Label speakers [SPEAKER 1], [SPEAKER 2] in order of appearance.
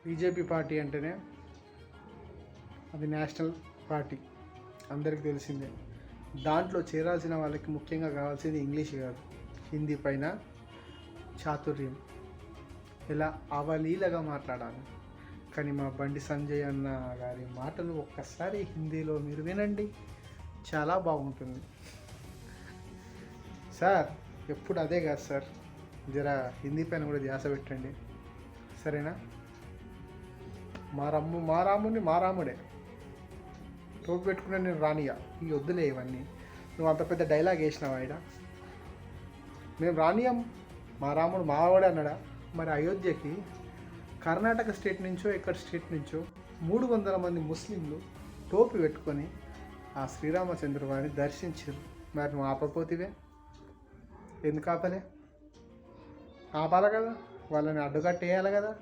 [SPEAKER 1] BJP party అంటేనే అది national party, అందరికీ తెలిసిందే. దాంట్లో చేరాల్సిన వాళ్ళకి ముఖ్యంగా కావాల్సింది ఇంగ్లీష్ కాదు, హిందీ పైన చాతుర్యం, ఇలా అవలీలగా మాట్లాడాలి. కానీ మా బండి సంజయ్ అన్న గారి మాటలు ఒక్కసారి హిందీలో మీరు వినండి, చాలా బాగుంటుంది. సార్ ఎప్పుడు అదే కాదు సార్, జరా హిందీ పైన కూడా ధ్యాస పెట్టండి, సరేనా? మా రాముడే టోపి పెట్టుకునే నేను రానియా, ఈ వద్దులే ఇవన్నీ. నువ్వు అంత పెద్ద డైలాగ్ వేసినావా ఆయన? మేము రానియం, మా రాముడు మావాడే అన్నాడా? మరి అయోధ్యకి కర్ణాటక స్టేట్ నుంచో ఎక్కడ స్టేట్ నుంచో 300 మంది ముస్లింలు టోపీ పెట్టుకొని ఆ శ్రీరామచంద్ర వారిని దర్శించారు. మరి నువ్వు ఆపపోతివే, ఎందుకు ఆపలే? ఆపాలి కదా, వాళ్ళని అడ్డుకట్టేయాలి కదా.